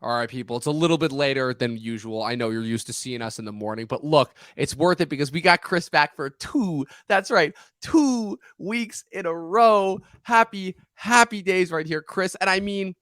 All right, people, it's a little bit later than usual. I know you're used to seeing us in the morning, but look, it's worth it because we got Chris back for that's right, 2 weeks in a row. Happy days right here, Chris. And I mean,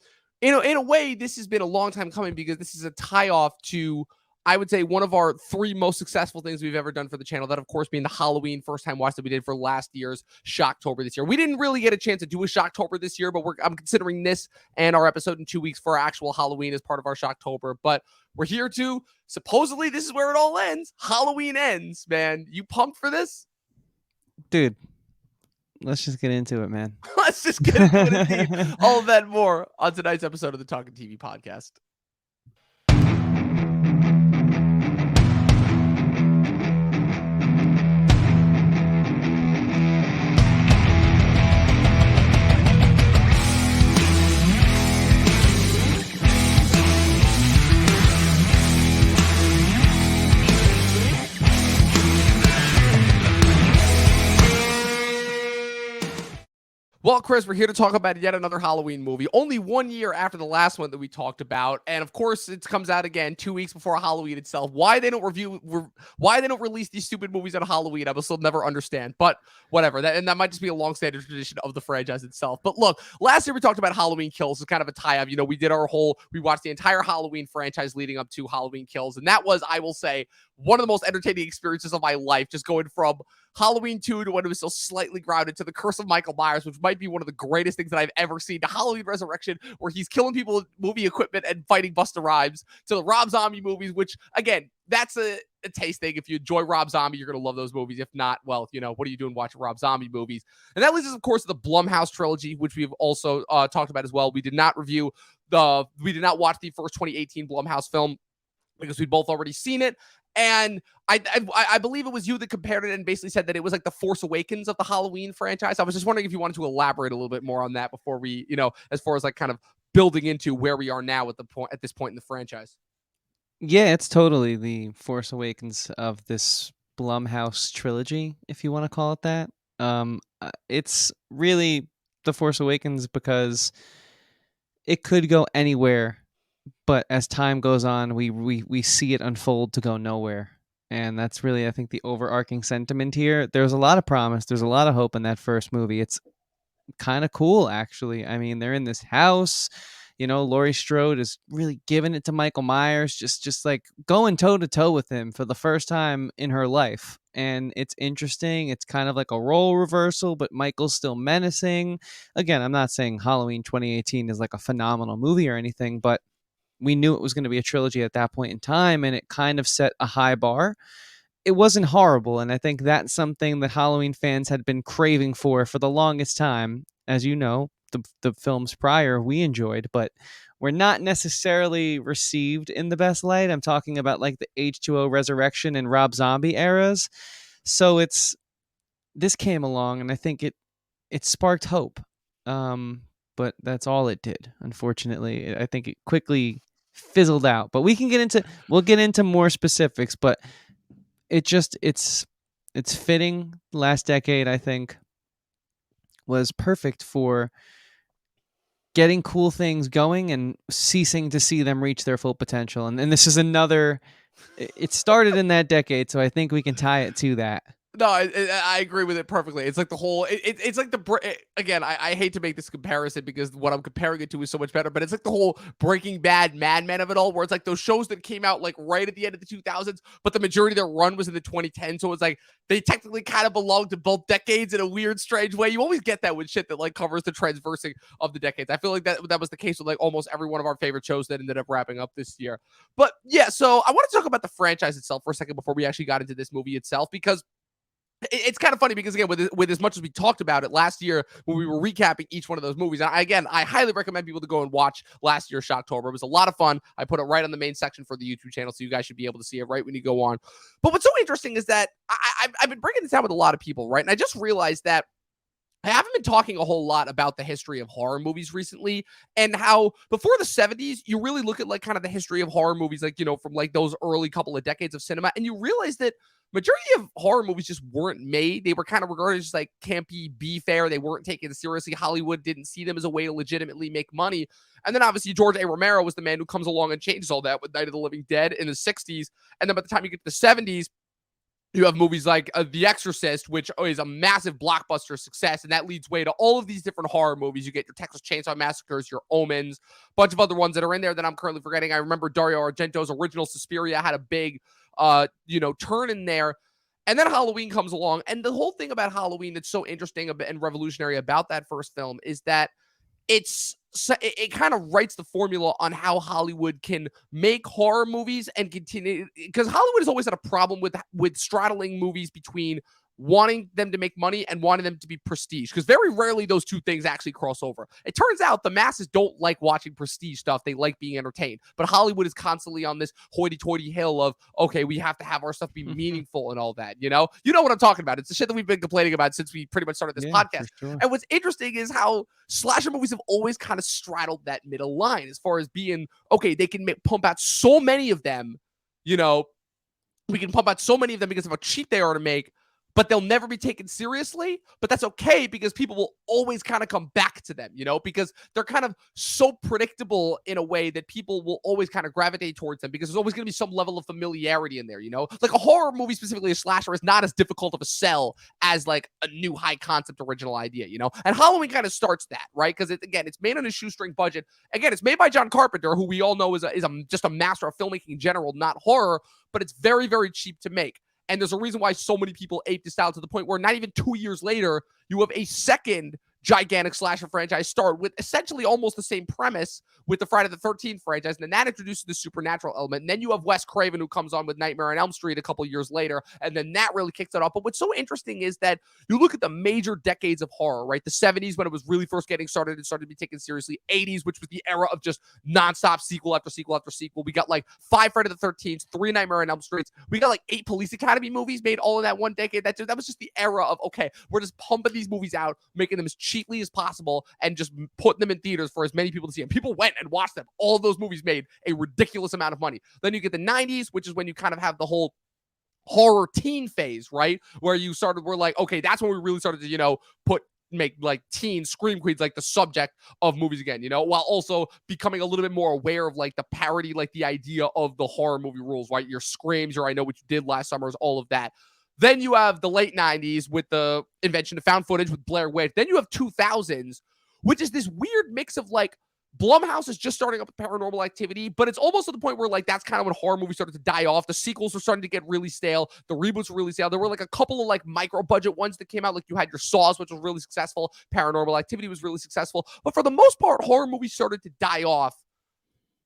in a way, this has been a long time coming because this is a tie-off to, I would say, one of our 3 most successful things we've ever done for the channel. That, of course, being the Halloween first-time watch that we did for last year's Shocktober this year. We didn't really get a chance to do a Shocktober this year, but I'm considering this and our episode in 2 weeks for our actual Halloween as part of our Shocktober. But we're here to, supposedly, this is where it all ends. Halloween ends, man. You pumped for this? Dude, let's just get into it, man. Let's just get into it indeed. All of that and more on tonight's episode of the Talking TV podcast. Well, Chris, we're here to talk about yet another Halloween movie, only 1 year after the last one that we talked about. And of course, it comes out again 2 weeks before Halloween itself. Why they don't release these stupid movies on Halloween, I will still never understand. But whatever. That might just be a long-standing tradition of the franchise itself. But look, last year we talked about Halloween Kills. It's kind of a tie-up. We watched the entire Halloween franchise leading up to Halloween Kills. And that was, I will say, one of the most entertaining experiences of my life, just going from Halloween 2 to when it was still slightly grounded to The Curse of Michael Myers, which might be one of the greatest things that I've ever seen, to Halloween Resurrection, where he's killing people with movie equipment and fighting Busta Rhymes, to the Rob Zombie movies, which, again, that's a taste thing. If you enjoy Rob Zombie, you're going to love those movies. If not, well, what are you doing watching Rob Zombie movies? And that leads us, of course, to the Blumhouse trilogy, which we've also talked about as well. We did not watch the first 2018 Blumhouse film because we'd both already seen it. And I believe it was you that compared it and basically said that it was like the Force Awakens of the Halloween franchise. I was just wondering if you wanted to elaborate a little bit more on that before we, as far as like kind of building into where we are now at this point in the franchise. Yeah, it's totally the Force Awakens of this Blumhouse trilogy, if you want to call it that. It's really the Force Awakens because it could go anywhere, but as time goes on, we see it unfold to go nowhere. And that's really, I think, the overarching sentiment here. There's a lot of promise. There's a lot of hope in that first movie. It's kind of cool, actually. I mean, they're in this house. Laurie Strode is really giving it to Michael Myers, just like going toe to toe with him for the first time in her life. And it's interesting. It's kind of like a role reversal, but Michael's still menacing. Again, I'm not saying Halloween 2018 is like a phenomenal movie or anything, but we knew it was going to be a trilogy at that point in time, and it kind of set a high bar. It wasn't horrible, and I think that's something that Halloween fans had been craving for the longest time. As you know, the films prior we enjoyed, but were not necessarily received in the best light. I'm talking about like the H2O Resurrection and Rob Zombie eras. So this came along, and I think it sparked hope. But that's all it did. Unfortunately, I think it quickly fizzled out. But we'll get into more specifics. But it's fitting. Last decade, I think, was perfect for getting cool things going and ceasing to see them reach their full potential. And this is another. It started in that decade, so I think we can tie it to that. No, I agree with it perfectly. It's like the whole, it's like again, I hate to make this comparison because what I'm comparing it to is so much better, but it's like the whole Breaking Bad, Mad Men of it all, where it's like those shows that came out like right at the end of the 2000s, but the majority of their run was in the 2010s. So it's like they technically kind of belong to both decades in a weird, strange way. You always get that with shit that like covers the transversing of the decades. I feel like that was the case with like almost every one of our favorite shows that ended up wrapping up this year. But yeah, so I want to talk about the franchise itself for a second before we actually got into this movie itself, because it's kind of funny because, again, with as much as we talked about it last year when we were recapping each one of those movies, and I highly recommend people to go and watch last year's Shocktober. It was a lot of fun. I put it right on the main section for the YouTube channel, so you guys should be able to see it right when you go on. But what's so interesting is that I've been breaking this down with a lot of people, right? And I just realized that I haven't been talking a whole lot about the history of horror movies recently, and how before the 70s, you really look at like kind of the history of horror movies, like, from like those early couple of decades of cinema, and you realize that majority of horror movies just weren't made. They were kind of regarded as like campy B fare. They weren't taken seriously. Hollywood didn't see them as a way to legitimately make money. And then obviously George A. Romero was the man who comes along and changes all that with Night of the Living Dead in the 60s. And then by the time you get to the 70s, you have movies like The Exorcist, which is a massive blockbuster success, and that leads way to all of these different horror movies. You get your Texas Chainsaw Massacres, your Omens, a bunch of other ones that are in there that I'm currently forgetting. I remember Dario Argento's original Suspiria had a big, turn in there. And then Halloween comes along, and the whole thing about Halloween that's so interesting and revolutionary about that first film is that it kind of writes the formula on how Hollywood can make horror movies and continue, because Hollywood has always had a problem with straddling movies between wanting them to make money and wanting them to be prestige, because very rarely those two things actually cross over. It turns out the masses don't like watching prestige stuff. They like being entertained. But Hollywood is constantly on this hoity-toity hill of, okay, we have to have our stuff be meaningful and all that, You know what I'm talking about. It's the shit that we've been complaining about since we pretty much started this podcast. Sure. And what's interesting is how slasher movies have always kind of straddled that middle line as far as being, okay, they can pump out so many of them, we can pump out so many of them because of how cheap they are to make, but they'll never be taken seriously. But that's okay, because people will always kind of come back to them, because they're kind of so predictable in a way that people will always kind of gravitate towards them, because there's always going to be some level of familiarity in there, Like a horror movie, specifically a slasher, is not as difficult of a sell as like a new high concept original idea, And Halloween kind of starts that, right? Because it's made on a shoestring budget. Again, it's made by John Carpenter, who we all know is just a master of filmmaking in general, not horror, but it's very, very cheap to make. And there's a reason why so many people ape this style, to the point where not even 2 years later, you have a second gigantic slasher franchise start with essentially almost the same premise with the Friday the 13th franchise. And then that introduces the supernatural element. And then you have Wes Craven, who comes on with Nightmare on Elm Street a couple years later. And then that really kicks it off. But what's so interesting is that you look at the major decades of horror, right? The 70s, when it was really first getting started, it started to be taken seriously. 80s, which was the era of just nonstop sequel after sequel after sequel. We got like 5 Friday the 13th, 3 Nightmare on Elm Streets. We got like 8 Police Academy movies made all in that one decade. That was just the era of, okay, we're just pumping these movies out, making them as cheaply as possible, and just putting them in theaters for as many people to see. And people went and watched them. All of those movies made a ridiculous amount of money. Then you get the 90s, which is when you kind of have the whole horror teen phase, right? Where we're like, okay, that's when we really started to, make like teen scream queens like the subject of movies again, while also becoming a little bit more aware of like the parody, like the idea of the horror movie rules, right? Your screams, your I Know What You Did Last Summer, all of that. Then you have the late 90s with the invention of found footage with Blair Witch. Then you have 2000s, which is this weird mix of like, Blumhouse is just starting up with Paranormal Activity, but it's almost to the point where like that's kind of when horror movies started to die off. The sequels were starting to get really stale. The reboots were really stale. There were like a couple of like micro budget ones that came out. Like you had your Saws, which was really successful. Paranormal Activity was really successful. But for the most part, horror movies started to die off.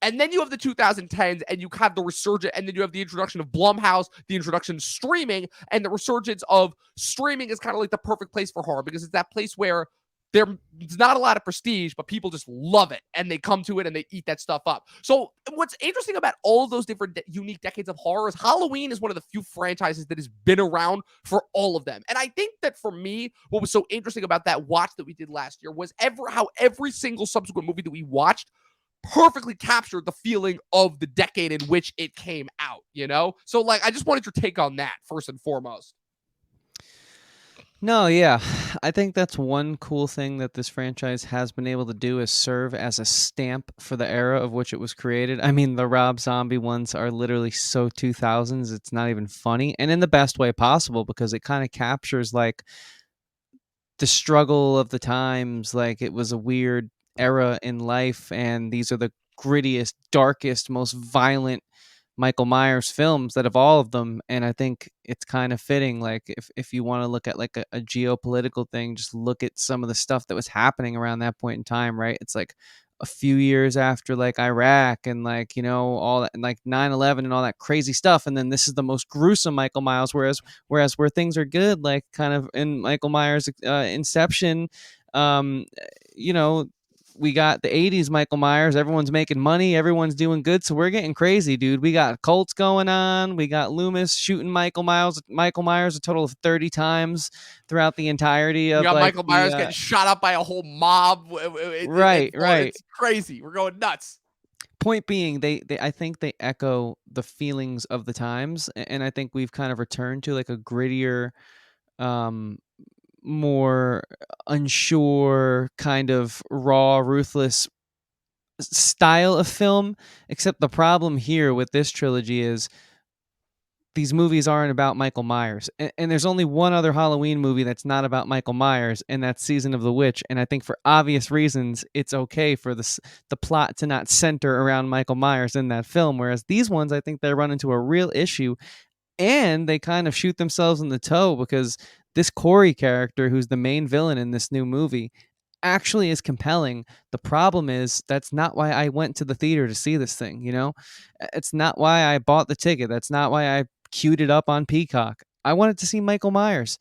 And then you have the 2010s, and you have the resurgence, and then you have the introduction of Blumhouse, the introduction of streaming, and the resurgence of streaming is kind of like the perfect place for horror, because it's that place where there's not a lot of prestige, but people just love it, and they come to it and they eat that stuff up. So what's interesting about all of those different unique decades of horror is Halloween is one of the few franchises that has been around for all of them. And I think that for me, what was so interesting about that watch that we did last year was how every single subsequent movie that we watched perfectly captured the feeling of the decade in which it came out, So like, I just wanted your take on that first and foremost. No, yeah. I think that's one cool thing that this franchise has been able to do, is serve as a stamp for the era of which it was created. I mean, the Rob Zombie ones are literally so 2000s, it's not even funny, and in the best way possible, because it kind of captures like the struggle of the times. Like, it was a weird era in life, and these are the grittiest, darkest, most violent Michael Myers films out of all of them. And I think it's kind of fitting, like if you want to look at like a geopolitical thing, just look at some of the stuff that was happening around that point in time, right? It's like a few years after like Iraq and like, all that, and like 9/11 and all that crazy stuff. And then this is the most gruesome Michael Myers, whereas where things are good, like kind of in Michael Myers Inception, you know, we got the 80s Michael Myers. Everyone's making money. Everyone's doing good. So we're getting crazy, dude. We got cults going on. We got Loomis shooting Michael Myers a total of 30 times throughout the entirety We of got like Michael Myers the getting shot up by a whole mob. right. It's crazy. We're going nuts. Point being, they I think they echo the feelings of the times, and I think we've kind of returned to like a grittier, um, more unsure, kind of raw, ruthless style of film. Except the problem here with this trilogy is these movies aren't about Michael Myers. And there's only one other Halloween movie that's not about Michael Myers, and that's Season of the Witch. And I think for obvious reasons, it's okay for the plot to not center around Michael Myers in that film. Whereas these ones, I think they run into a real issue, and they kind of shoot themselves in the toe because this Corey character, who's the main villain in this new movie, actually is compelling. The problem is that's not why I went to the theater to see this thing, you know? It's not why I bought the ticket. That's not why I queued it up on Peacock. I wanted to see Michael Myers.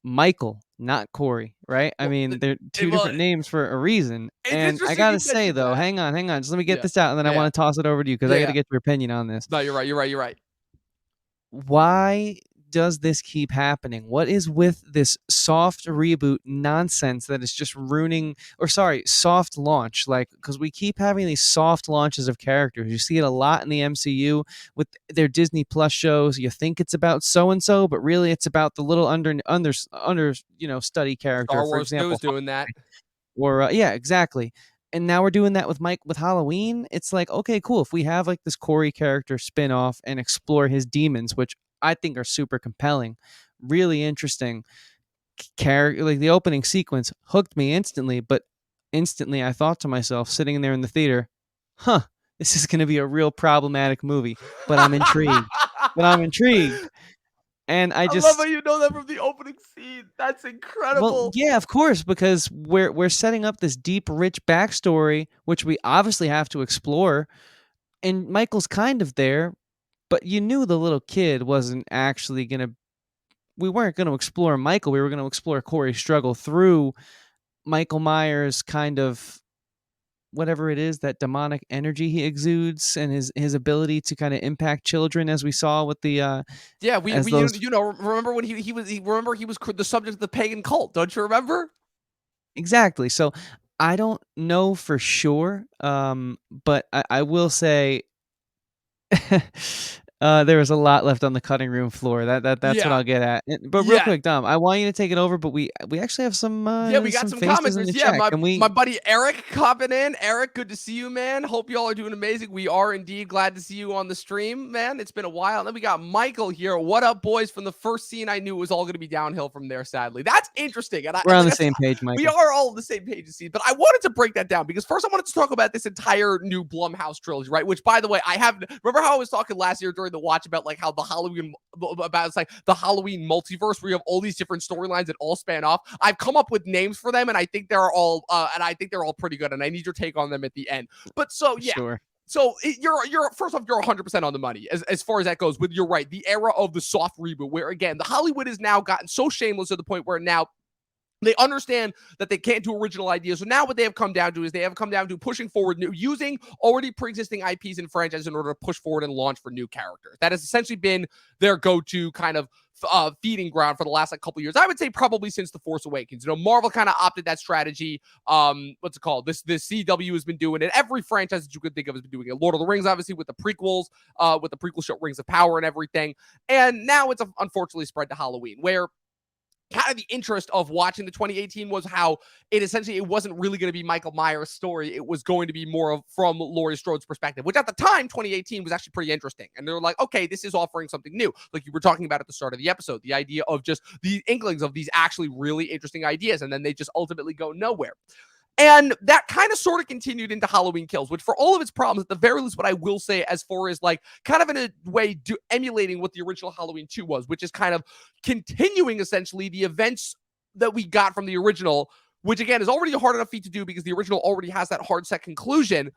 Michael, not Corey, right? I Well, mean, they're two different names for a reason. it's And I interesting gotta you say mentioned though, that. hang on, just let me get Yeah. this out, and then I Yeah. want to toss it over to you because I got to Yeah. get your opinion on this. No, you're right. Why does this keep happening? What is with this soft reboot nonsense that is just ruining, or sorry, soft launch? Like, because we keep having these soft launches of characters. You see it a lot in the MCU with their Disney Plus shows. You think it's about so and so, but really it's about the little under study character. Star For Wars 2 example, is doing that. or yeah, exactly. And now we're doing that with Mike with Halloween. It's like, okay, cool. If we have like this Corey character spin off and explore his demons, which I think are super compelling, really interesting character, like the opening sequence hooked me instantly. But instantly, I thought to myself, sitting there in the theater, "Huh, this is going to be a real problematic movie." But I'm intrigued. But I'm intrigued, and I I love how just you know that from the opening scene. That's well, incredible. yeah, of course, because we're setting up this deep, rich backstory, which we obviously have to explore. And Michael's kind of there, but you knew the little kid wasn't actually gonna. We weren't going to explore Michael. We were going to explore Corey's struggle through Michael Myers' kind of whatever it is, that demonic energy he exudes, and his ability to kind of impact children, as we saw with the Yeah, as we those remember when he was the subject of the pagan cult. Don't you remember? exactly. So I don't know for sure, but I will say there was a lot left on the cutting room floor. That's what Yeah. I'll get at. But real Yeah. quick, Dom, I want you to take it over. But we actually have Yeah, we got some some faces in the commenters. Yeah, chat. my Can my we? buddy Eric copping in. Eric, good to see you, man. Hope y'all are doing amazing. We are indeed glad to see you on the stream, man. It's been a while. And then we got Michael here. What up, boys? From the first scene, I knew it was all going to be downhill from there. Sadly, that's interesting. And We're on like the I said, same page, we Michael. are all on the same page to see. But I wanted to break that down because first I wanted to talk about this entire new Blumhouse trilogy, right? Which, by the way, I have. Remember how I was talking last year during the watch about like how the Halloween about it's like the Halloween multiverse where you have all these different storylines that all span off. I've come up with names for them, and I think they're all pretty good. And I need your take on them at the end. But so yeah. Sure. So you're first off, you're 100% on the money as far as that goes. But you're right, the era of the soft reboot, where again the Hollywood has now gotten so shameless to the point where now they understand that they can't do original ideas. So now what they have come down to is they have come down to pushing forward new, using already pre-existing IPs and franchises in order to push forward and launch for new characters. That has essentially been their go-to kind of feeding ground for the last like couple years. I would say probably since The Force Awakens. You know, Marvel kind of opted that strategy. What's it called? This CW has been doing it. Every franchise that you could think of has been doing it. Lord of the Rings, obviously, with the prequels, with the prequel show Rings of Power and everything. And now it's unfortunately spread to Halloween, where kind of the interest of watching the 2018 was how it wasn't really going to be Michael Myers' story. It was going to be more of from Laurie Strode's perspective, which at the time, 2018 was actually pretty interesting. And they were like, okay, this is offering something new. Like you were talking about at the start of the episode, the idea of just the inklings of these actually really interesting ideas. And then they just ultimately go nowhere. And that kind of sort of continued into Halloween Kills, which for all of its problems, at the very least, what I will say as far as like kind of in a way emulating what the original Halloween 2 was, which is kind of continuing essentially the events that we got from the original, which again is already a hard enough feat to do because the original already has that hard set conclusion.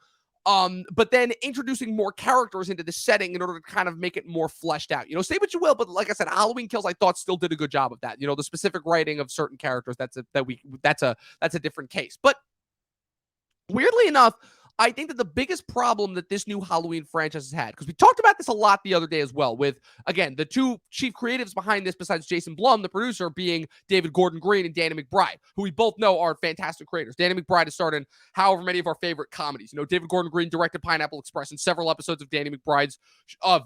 But then introducing more characters into the setting in order to kind of make it more fleshed out. You know, say what you will, but like I said, Halloween Kills I thought still did a good job of that. You know, the specific writing of certain characters, that's a different case. But Weirdly enough, I think that the biggest problem that this new Halloween franchise has had, because we talked about this a lot the other day as well, with, again, the two chief creatives behind this, besides Jason Blum, the producer, being David Gordon Green and Danny McBride, who we both know are fantastic creators. Danny McBride has starred in however many of our favorite comedies. David Gordon Green directed Pineapple Express and several episodes of Danny McBride's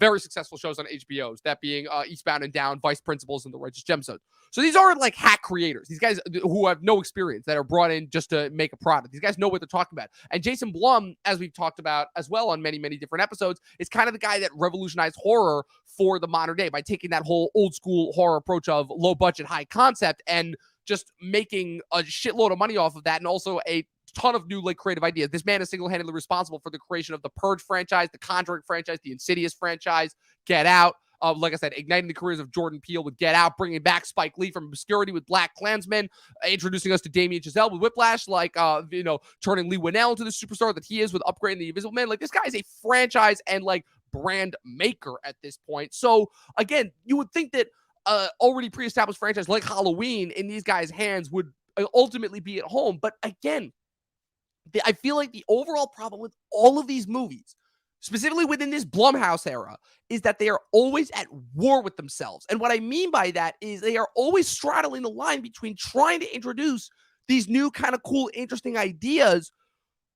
very successful shows on HBO's, that being Eastbound and Down, Vice Principals, and The Righteous Gemstones. So these aren't like hack creators. These guys who have no experience, that are brought in just to make a product. These guys know what they're talking about. And Jason Blum, as we've talked about as well on many, many different episodes, is kind of the guy that revolutionized horror for the modern day by taking that whole old school horror approach of low budget, high concept, and just making a shitload of money off of that, and also a ton of new creative ideas. This man is single-handedly responsible for the creation of the Purge franchise, the Conjuring franchise, the Insidious franchise, Get Out. Like I said, igniting the careers of Jordan Peele with Get Out, bringing back Spike Lee from obscurity with BlacKkKlansman, introducing us to Damien Chazelle with Whiplash, turning Lee Winnell into the superstar that he is with Upgrading the Invisible Man. This guy is a franchise and brand maker at this point. So again, you would think that already pre-established franchise like Halloween in these guys' hands would ultimately be at home. But again, I feel like the overall problem with all of these movies, specifically within this Blumhouse era, is that they are always at war with themselves. And what I mean by that is they are always straddling the line between trying to introduce these new kind of cool, interesting ideas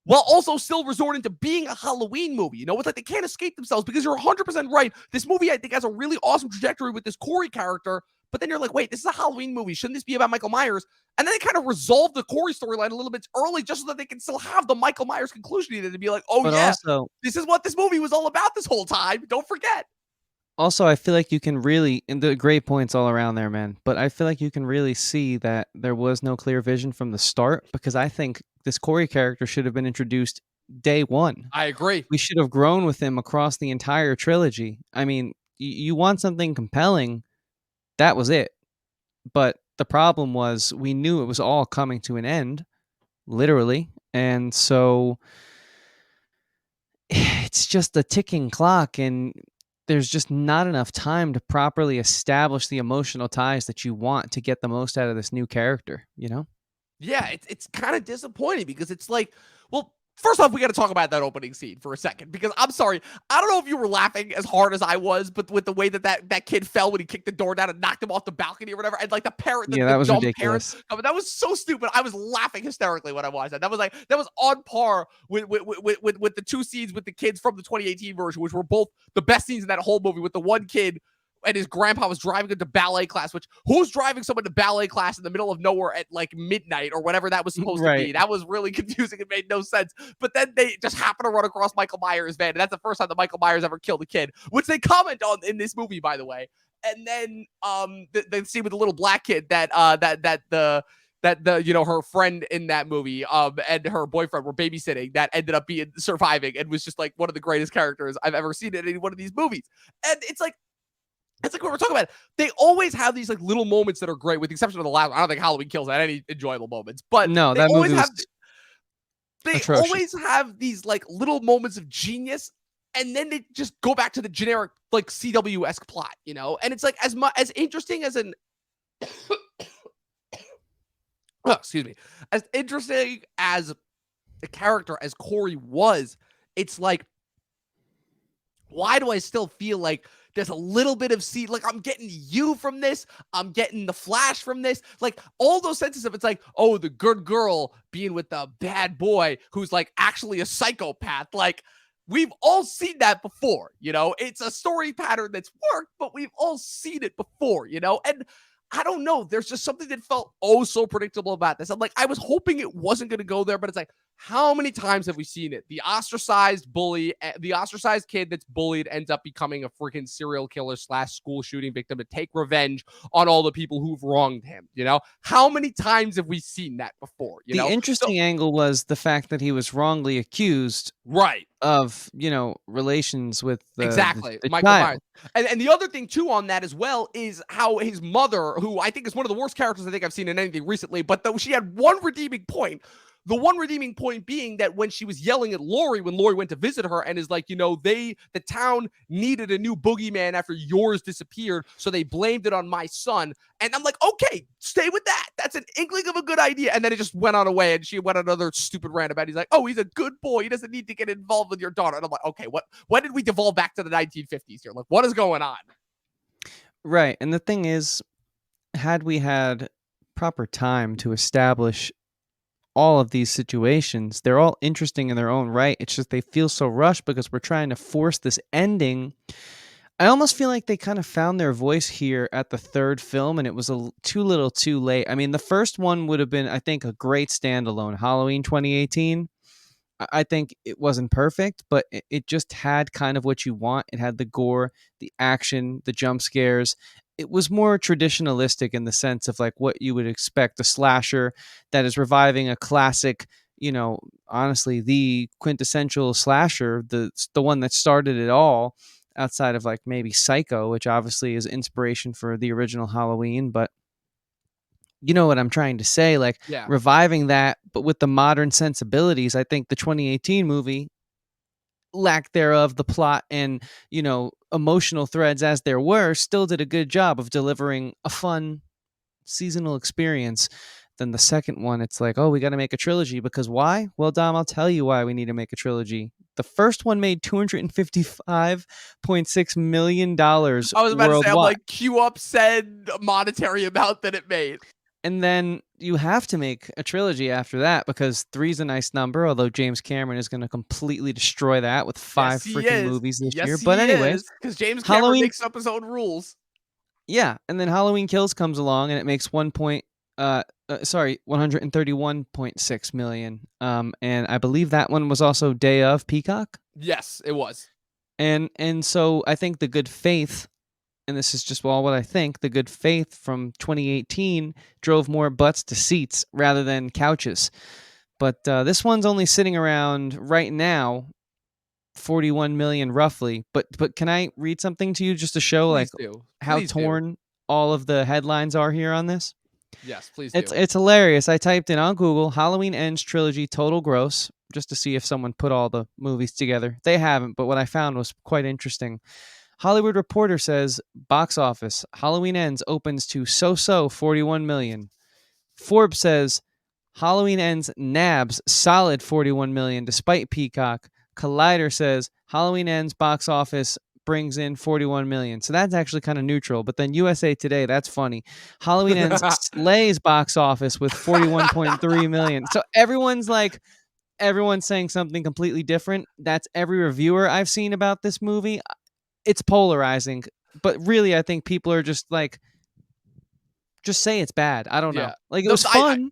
while also still resorting to being a Halloween movie. It's like they can't escape themselves, because you're 100% right. This movie, I think, has a really awesome trajectory with this Corey character, but then you're like, wait, this is a Halloween movie. Shouldn't this be about Michael Myers? And then they kind of resolve the Corey storyline a little bit early, just so that they can still have the Michael Myers conclusion in it, to be like, oh, But yeah, also, this is what this movie was all about this whole time. Don't forget. I feel like you can really, and the great points all around there, man. But I feel like you can really see that there was no clear vision from the start, because I think this Corey character should have been introduced day one. I agree. We should have grown with him across the entire trilogy. I mean, you want something compelling, that was it. But the problem was, we knew it was all coming to an end, literally. And so it's just a ticking clock, and there's just not enough time to properly establish the emotional ties that you want to get the most out of this new character, Yeah, it's kind of disappointing, because it's like, well, first off, we got to talk about that opening scene for a second, because I'm sorry, I don't know if you were laughing as hard as I was, but with the way that kid fell when he kicked the door down and knocked him off the balcony or whatever, and the parent, Yeah, that was dumb ridiculous. parents, that was so stupid. I was laughing hysterically when I watched that. That was on par with the two scenes with the kids from the 2018 version, which were both the best scenes in that whole movie, with the one kid and his grandpa was driving him to ballet class, which, who's driving someone to ballet class in the middle of nowhere at midnight or whatever that was supposed to be? That was really confusing. It made no sense. But then they just happen to run across Michael Myers' van. And that's the first time that Michael Myers ever killed a kid, which they comment on in this movie, by the way. And then the scene with the little black kid that her friend in that movie and her boyfriend were babysitting, that ended up surviving and was just one of the greatest characters I've ever seen in any one of these movies. And it's like what we're talking about. They always have these little moments that are great, with the exception of the last one. I don't think Halloween Kills had any enjoyable moments, but no, they that always movie have was they always have these little moments of genius, and then they just go back to the generic CW-esque plot, And it's as interesting as an excuse me, as interesting as the character as Corey was, it's why do I still feel like there's a little bit of I'm getting you from this, I'm getting the Flash from this, all those senses of, it's oh, the good girl being with the bad boy who's actually a psychopath. We've all seen that before, It's a story pattern that's worked, but we've all seen it before, And I don't know. There's just something that felt so predictable about this. I was hoping it wasn't going to go there, but it's how many times have we seen it? The ostracized kid that's bullied ends up becoming a freaking serial killer / school shooting victim to take revenge on all the people who've wronged him. How many times have we seen that before? The interesting angle was the fact that he was wrongly accused, right, of relations with the Michael child. Myers. And the other thing too on that as well is how his mother, who I think is one of the worst characters I think I've seen in anything recently, but though she had one redeeming point, The one redeeming point being that when she was yelling at Laurie when Laurie went to visit her and is like, the town needed a new boogeyman after yours disappeared, so they blamed it on my son. And I'm like, okay, stay with that. That's an inkling of a good idea. And then it just went on away, and she went on another stupid rant about it. He's like, oh, he's a good boy. He doesn't need to get involved with your daughter. And I'm like, okay, when did we devolve back to the 1950s here? Like, what is going on? Right. And the thing is, had we had proper time to establish all of these situations, they're all interesting in their own right. It's just they feel so rushed because we're trying to force this ending. I almost feel like they kind of found their voice here at the third film, and it was too little too late. I mean, the first one would have been, I think, a great standalone. Halloween 2018. I think it wasn't perfect, but it just had kind of what you want. It had the gore, the action, the jump scares. It was more traditionalistic in the sense of like what you would expect a slasher that is reviving a classic, honestly, the quintessential slasher, the one that started it all, outside of like maybe Psycho, which obviously is inspiration for the original Halloween, but you know what I'm trying to say, like Yeah. reviving that, but with the modern sensibilities. I think the 2018 movie, lack thereof, the plot and, emotional threads as there were, still did a good job of delivering a fun seasonal experience. Then the second one, it's like, oh, we got to make a trilogy because why? Well, Dom, I'll tell you why we need to make a trilogy. The first one made $255.6 million I was about to say, I'm worldwide. like, cue up said monetary amount that it made. And then you have to make a trilogy after that because three's a nice number, although James Cameron is going to completely destroy that with Yes, 5 he freaking is. movies this year. Yes, But he anyways, is. Because James Cameron Halloween, makes up his own rules. yeah, and then Halloween Kills comes along and it makes 131.6 million. And I believe that one was also Day of Peacock. Yes, it was. And so I think the good faith, and this is just all what I think, the good faith from 2018 drove more butts to seats rather than couches. But this one's only sitting around right now 41 million roughly. But can I read something to you just to show like Please do. how Please do. torn all of the headlines are here on this? Yes, please It's do. it's hilarious. I typed in on Google Halloween Ends trilogy total gross just to see if someone put all the movies together. They haven't, but what I found was quite interesting. Hollywood Reporter says box office Halloween Ends opens to so 41 million. Forbes says Halloween Ends nabs solid 41 million despite Peacock. Collider says Halloween Ends box office brings in 41 million. So that's actually kind of neutral. But then USA Today, that's funny. Halloween Ends slays box office with 41.3 million. So everyone's saying something completely different. That's every reviewer I've seen about this movie. It's polarizing, but really I think people are just like, just say it's bad. I don't know. Yeah. Like it No, was fun,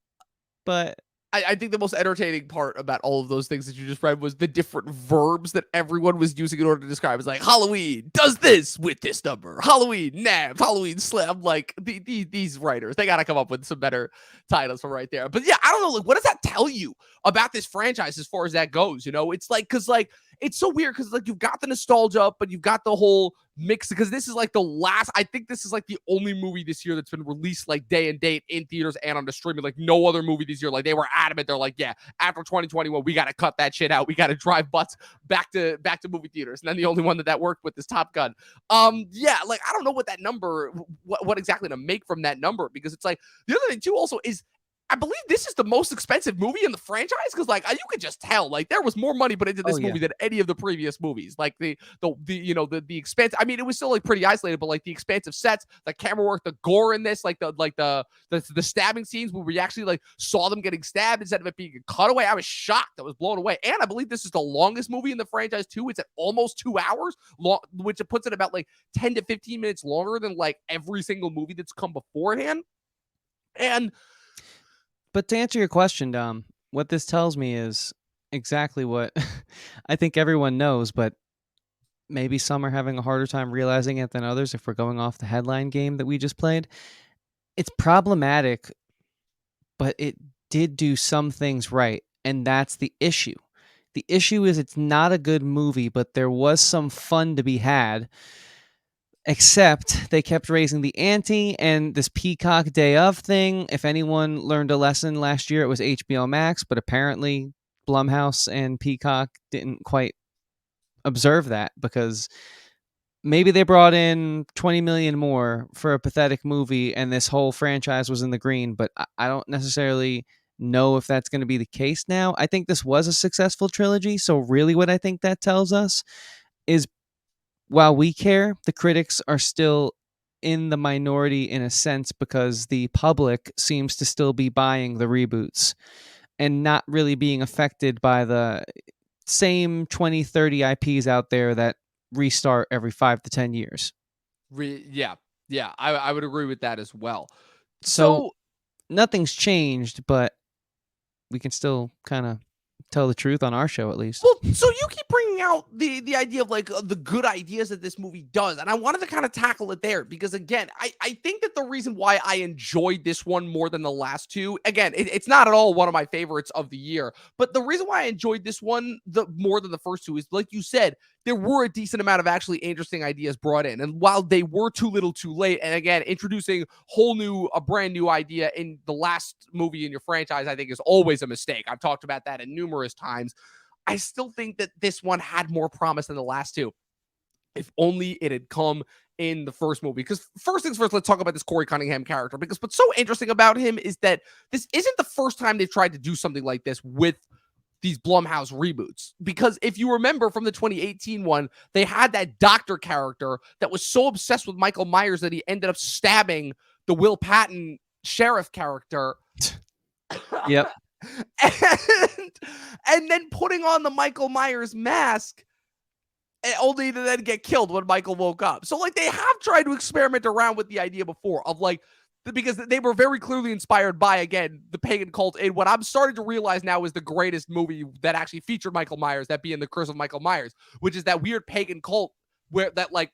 but I think the most entertaining part about all of those things that you just read was the different verbs that everyone was using in order to describe. It's like Halloween does this with this number, Halloween nabs, Halloween slam. Like these writers, they got to come up with some better titles from right there. But yeah, I don't know. Like, what does that tell you about this franchise as far as that goes? It's like because like it's so weird because like you've got the nostalgia, but you've got the whole mix because this is like the last. I think this is like the only movie this year that's been released like day and date in theaters and on the streaming. Like no other movie this year. Like they were adamant. They're like, yeah, after 2021, we got to cut that shit out. We got to drive butts back to movie theaters. And then the only one that worked with is Top Gun. Yeah, like I don't know what that number, what exactly to make from that number because it's like the other thing too also is I believe this is the most expensive movie in the franchise because, like, you could just tell, like, there was more money put into this movie than any of the previous movies. Like the expense. I mean, it was still like pretty isolated, but like the expansive sets, the camera work, the gore in this, like the stabbing scenes where we actually like saw them getting stabbed instead of it being a cutaway. I was shocked. I was blown away, and I believe this is the longest movie in the franchise too. It's at almost 2 hours long, which it puts it about like 10 to 15 minutes longer than like every single movie that's come beforehand. And But to answer your question, Dom, what this tells me is exactly what I think everyone knows, but maybe some are having a harder time realizing it than others if we're going off the headline game that we just played. It's problematic, but it did do some things right, and that's the issue. The issue is it's not a good movie, but there was some fun to be had. except they kept raising the ante, and this Peacock Day of thing. If anyone learned a lesson last year, it was HBO Max, but apparently Blumhouse and Peacock didn't quite observe that, because maybe they brought in 20 million more for a pathetic movie and this whole franchise was in the green, but I don't necessarily know if that's going to be the case now. I think this was a successful trilogy, so really what I think that tells us is, while we care, the critics are still in the minority in a sense, because the public seems to still be buying the reboots and not really being affected by the same 20, 30 IPs out there that restart every 5 to 10 years. Yeah. Yeah. I would agree with that as well. So So, nothing's changed, but we can still kind of tell the truth on our show, at least. well, so you keep bringing out the idea of like the good ideas that this movie does, and I wanted to kind of tackle it there because again, I think that the reason why I enjoyed this one more than the last two, again, it's not at all one of my favorites of the year, but the reason why I enjoyed this one the more than the first two is, like you said, there were a decent amount of actually interesting ideas brought in, and while they were too little, too late, and again, introducing a brand new idea in the last movie in your franchise, I think is always a mistake. I've talked about that in numerous times. I still think that this one had more promise than the last two. If only it had come in the first movie. Because first things first, let's talk about this Corey Cunningham character. Because what's so interesting about him is that this isn't the first time they've tried to do something like this with these Blumhouse reboots. Because if you remember from the 2018 one, they had that doctor character that was so obsessed with Michael Myers that he ended up stabbing the Will Patton sheriff character. Yep. and, and then putting on the Michael Myers mask, only to then get killed when Michael woke up. So like they have tried to experiment around with the idea before of like, because they were very clearly inspired by, again, the pagan cult in what I'm starting to realize now is the greatest movie that actually featured Michael Myers, that being The Curse of Michael Myers, which is that weird pagan cult where that like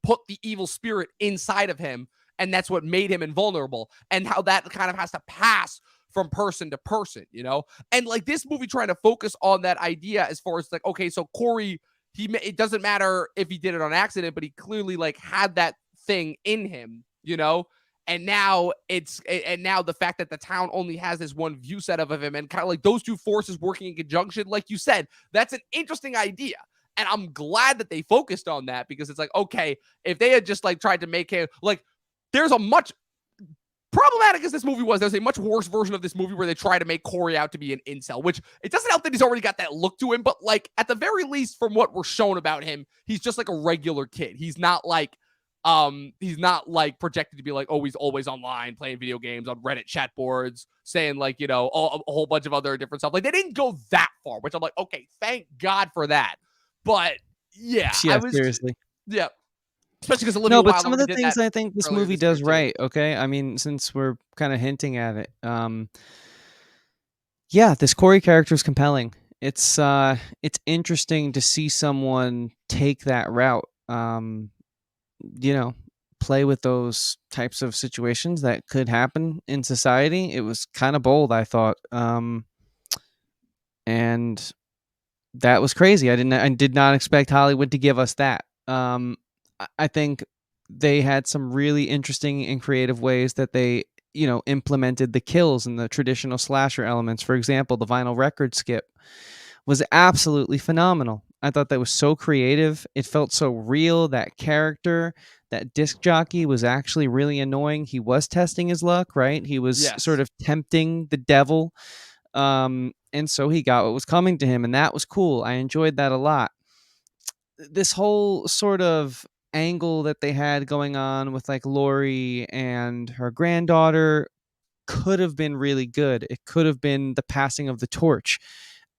put the evil spirit inside of him, and that's what made him invulnerable, and how that kind of has to pass from person to person, you know? And like this movie trying to focus on that idea as far as like, okay, so Corey, it doesn't matter if he did it on accident, but he clearly like had that thing in him, you know? And now the fact that the town only has this one view set of him, and kind of like those two forces working in conjunction, like you said, that's an interesting idea. And I'm glad that they focused on that, because it's like, okay, if they had just like tried to make him like, there's a much problematic as this movie was, there's a much worse version of this movie where they try to make Corey out to be an incel, which it doesn't help that he's already got that look to him, but like at the very least from what we're shown about him, he's just like a regular kid. He's not like projected to be like, oh, he's always online playing video games on Reddit chat boards, saying like, you know, a whole bunch of other different stuff. Like they didn't go that far, which I'm like, okay, thank God for that. But yeah, Seriously. Yeah. Especially because Olivia No, but Wilde some of the did things that I think this earlier movie this year does too. right, okay? I mean, since we're kind of hinting at it, yeah, this Corey character is compelling. It's interesting to see someone take that route. You know, play with those types of situations that could happen in society. It was kind of bold, I thought, and that was crazy. I did not expect Hollywood to give us that. I think they had some really interesting and creative ways that they, you know, implemented the kills and the traditional slasher elements. For example, the vinyl record skip was absolutely phenomenal. I thought that was so creative. It felt so real. That character, that disc jockey, was actually really annoying. He was testing his luck, right? He was sort Yes. of tempting the devil. And so he got what was coming to him, and that was cool. I enjoyed that a lot. This whole sort of angle that they had going on with like Laurie and her granddaughter could have been really good. It could have been the passing of the torch.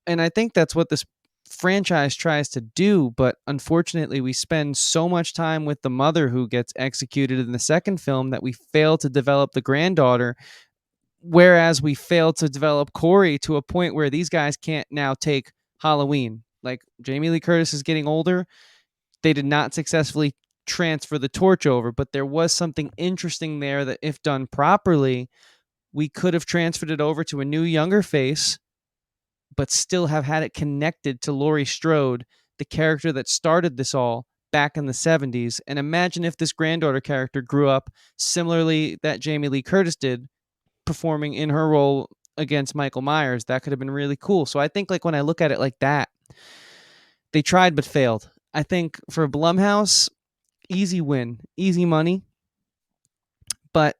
And I think that's what this franchise tries to do, but unfortunately we spend so much time with the mother who gets executed in the second film that we fail to develop the granddaughter, whereas we fail to develop Corey to a point where these guys can't now take Halloween. Like Jamie Lee Curtis is getting older. They did not successfully transfer the torch over, but there was something interesting there that, if done properly, we could have transferred it over to a new, younger face, but still have had it connected to Laurie Strode, the character that started this all, back in the 70s. And imagine if this granddaughter character grew up similarly that Jamie Lee Curtis did, performing in her role against Michael Myers. That could have been really cool. So I think like when I look at it like that, they tried but failed. I think for Blumhouse, easy win, easy money. But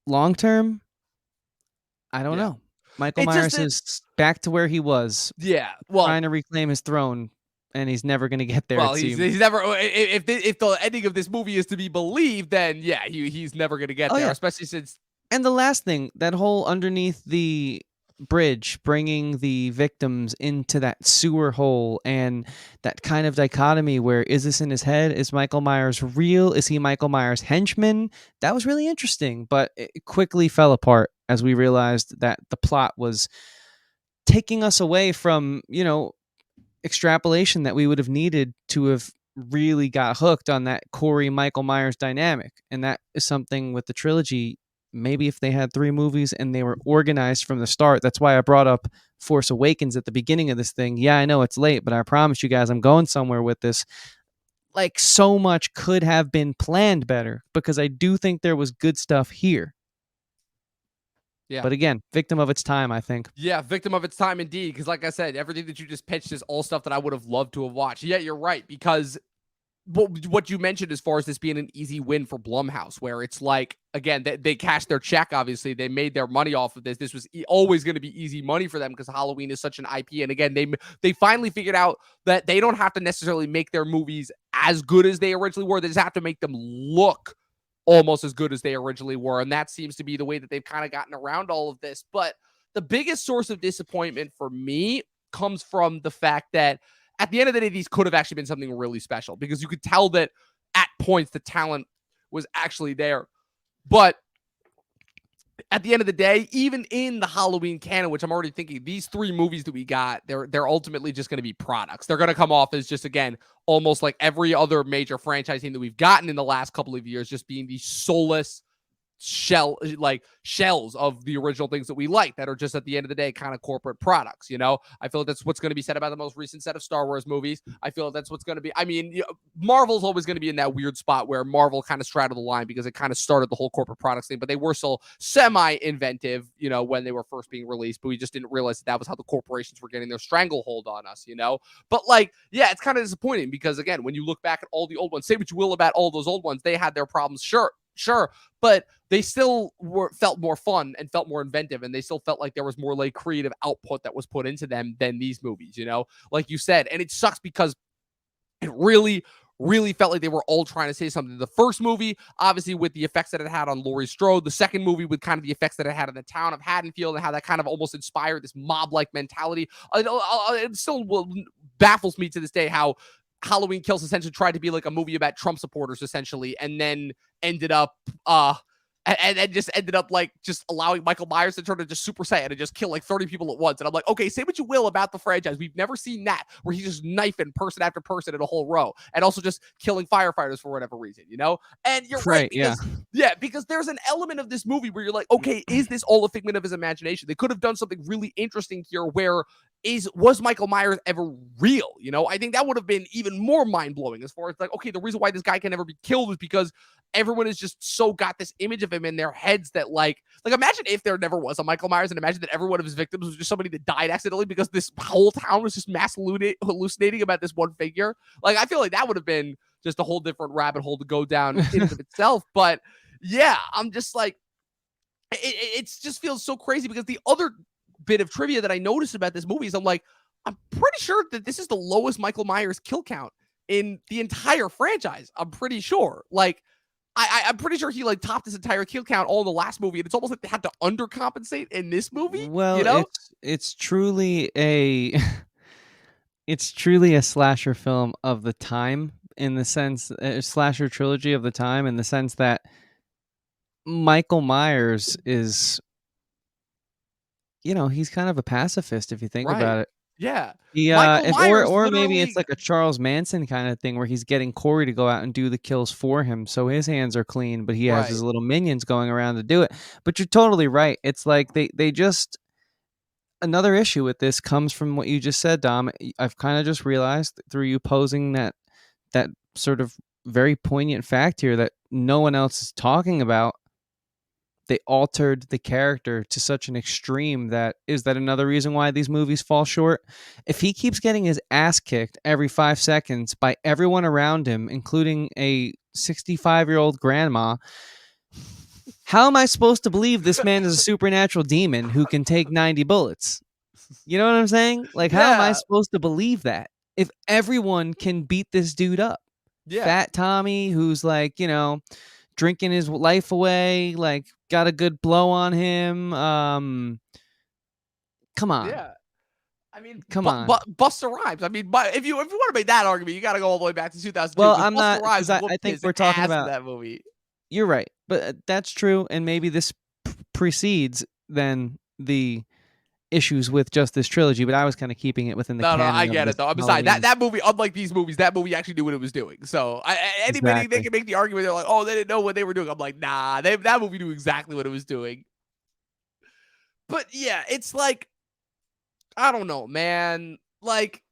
long term, I don't Yeah. know. Michael It's just Myers that, is back to where he was, yeah. Well, trying to reclaim his throne, and he's never going to get there, well, it he's seems. he's never if the ending of this movie is to be believed, then yeah, he's never gonna get Oh, there, yeah. especially since And the last thing, that whole underneath the bridge, bringing the victims into that sewer hole, and that kind of dichotomy where is this in his head? Is Michael Myers real? Is he Michael Myers' henchman? That was really interesting, but it quickly fell apart as we realized that the plot was taking us away from, extrapolation that we would have needed to have really got hooked on that Corey Michael Myers dynamic. And that is something with the trilogy. Maybe if they had 3 movies and they were organized from the start. That's why I brought up Force Awakens at the beginning of this thing. Yeah, I know it's late, but I promise you guys I'm going somewhere with this. Like, so much could have been planned better, because I do think there was good stuff here. yeah. But again, victim of its time, I think. Yeah, victim of its time indeed. Because, like I said, everything that you just pitched is all stuff that I would have loved to have watched. Yeah, you're right. Because what you mentioned as far as this being an easy win for Blumhouse, where it's like, again, they cashed their check. Obviously, they made their money off of this. This was always going to be easy money for them because Halloween is such an IP. And again, they finally figured out that they don't have to necessarily make their movies as good as they originally were. They just have to make them look almost as good as they originally were. And that seems to be the way that they've kind of gotten around all of this. But the biggest source of disappointment for me comes from the fact that at the end of the day, these could have actually been something really special, because you could tell that at points the talent was actually there. But at the end of the day, even in the Halloween canon, which I'm already thinking, these 3 movies that we got, they're ultimately just going to be products. They're going to come off as just, again, almost like every other major franchising that we've gotten in the last couple of years, just being these soulless shells of the original things that we like, that are just at the end of the day kind of corporate products. I feel like that's what's going to be said about the most recent set of Star Wars movies. I feel like that's what's going to be, Marvel's always going to be in that weird spot where Marvel kind of straddled the line because it kind of started the whole corporate products thing, but they were still semi-inventive, when they were first being released, but we just didn't realize that was how the corporations were getting their stranglehold on us. But yeah, it's kind of disappointing because, again, when you look back at all the old ones, say what you will about all those old ones, they had their problems, sure, but they still felt more fun and felt more inventive, and they still felt like there was more creative output that was put into them than these movies, like you said. And it sucks because it really, really felt like they were all trying to say something. The first movie, obviously, with the effects that it had on Laurie Strode. The second movie with kind of the effects that it had in the town of Haddonfield, and how that kind of almost inspired this mob-like mentality. It still baffles me to this day how Halloween Kills essentially tried to be like a movie about Trump supporters, essentially, and then ended up and just ended up just allowing Michael Myers to turn into Super Saiyan and just kill 30 people at once. And I'm like, okay, say what you will about the franchise, we've never seen that, where he's just knifing person after person in a whole row, and also just killing firefighters for whatever reason, And you're right, because because there's an element of this movie where you're like, okay, is this all a figment of his imagination? They could have done something really interesting here where was Michael Myers ever real? I think that would have been even more mind-blowing, as far as okay, the reason why this guy can never be killed is because everyone has just so got this image of him in their heads that imagine if there never was a Michael Myers, and imagine that every one of his victims was just somebody that died accidentally because this whole town was just mass hallucinating about this one figure. I feel like that would have been just a whole different rabbit hole to go down in and of itself. But yeah, I'm just it just feels so crazy, because the other bit of trivia that I noticed about this movie is I'm pretty sure that this is the lowest Michael Myers kill count in the entire franchise. I'm pretty sure. I'm pretty sure he topped his entire kill count all in the last movie, and it's almost like they had to undercompensate in this movie. Well, it's truly a it's truly a slasher film of the time, in the sense, a slasher trilogy of the time, in the sense that Michael Myers is, he's kind of a pacifist if you think about it. Yeah. Yeah, Michael Myers or maybe literally, it's like a Charles Manson kind of thing where he's getting Corey to go out and do the kills for him, so his hands are clean, but he has his little minions going around to do it. But you're totally right. It's like they just, another issue with this comes from what you just said, Dom. I've kind of just realized through you posing that sort of very poignant fact here that no one else is talking about. They altered the character to such an extreme that is that another reason why these movies fall short? If he keeps getting his ass kicked every 5 seconds by everyone around him, including a 65-year-old grandma, how am I supposed to believe this man is a supernatural demon who can take 90 bullets? You know what I'm saying? Like, how am I Yeah. supposed to believe that if everyone can beat this dude up? Yeah. Fat Tommy, who's like, drinking his life away, like got a good blow on him. Come on, Yeah. I mean, come on. Busta Rhymes. I mean, but if you want to make that argument, you got to go all the way back to 2002 Well, because I'm Busta not Rhymes because I whooped think his we're talking ass in about. that movie. You're right, but that's true, and maybe this precedes then the issues with just this trilogy. But I was kind of keeping it within the No, I canon of get it this though. Besides Halloween. that movie, unlike these movies, that movie actually knew what it was doing. So anybody they Exactly. can make the argument they're like, oh, they didn't know what they were doing. I'm like, nah, that movie knew exactly what it was doing. But yeah, it's like I don't know, man. Like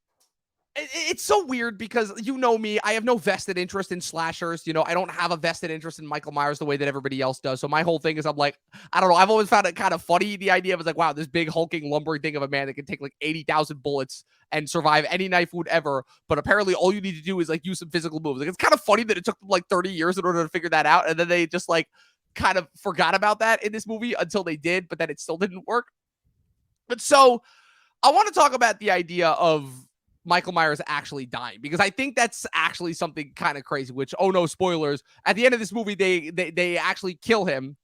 it's so weird because you know me, I have no vested interest in slashers. I don't have a vested interest in Michael Myers the way that everybody else does. So my whole thing is I'm like, I don't know. I've always found it kind of funny. The idea of it's like, wow, this big hulking lumbering thing of a man that can take like 80,000 bullets and survive any knife wound ever. But apparently all you need to do is like use some physical moves. Like it's kind of funny that it took them like 30 years in order to figure that out. And then they just like kind of forgot about that in this movie until they did, but then it still didn't work. But so I want to talk about the idea of Michael Myers actually dying because I think that's actually something kind of crazy. Which, oh no, spoilers! At the end of this movie, they actually kill him,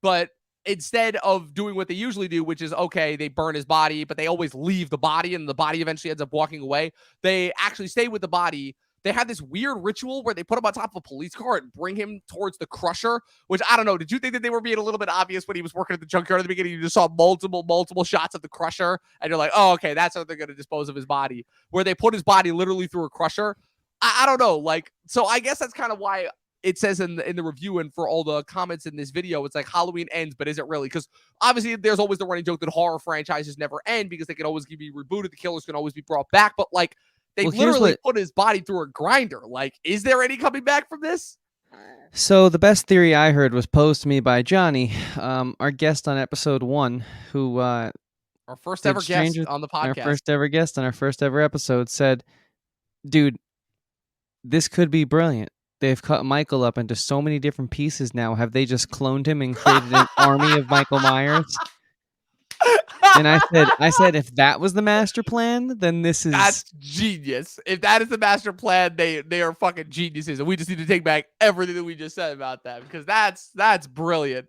but instead of doing what they usually do, which is okay, they burn his body, but they always leave the body, and the body eventually ends up walking away. They actually stay with the body. They had this weird ritual where they put him on top of a police car and bring him towards the crusher, which I don't know. Did you think that they were being a little bit obvious when he was working at the junkyard at the beginning? You just saw multiple shots of the crusher, and you're like, oh, okay, that's how they're going to dispose of his body, where they put his body literally through a crusher. I don't know. Like, so I guess that's kind of why it says in the review and for all the comments in this video, it's like Halloween ends, but is it really? Because obviously there's always the running joke that horror franchises never end because they can always be rebooted. The killers can always be brought back, but like, they Well, here's literally what. put his body through a grinder. Like, is there any coming back from this? So the best theory I heard was posed to me by Johnny, our guest on episode 1, who Our first did ever guest Stranger. on the Our podcast. first ever guest on our first ever episode said, "Dude, this could be brilliant. They've cut Michael up into so many different pieces now. Have they just cloned him and created an army of Michael Myers?" And I said, if that was the master plan, then this is. That's genius. If that is the master plan, they are fucking geniuses, and we just need to take back everything that we just said about that because that's brilliant.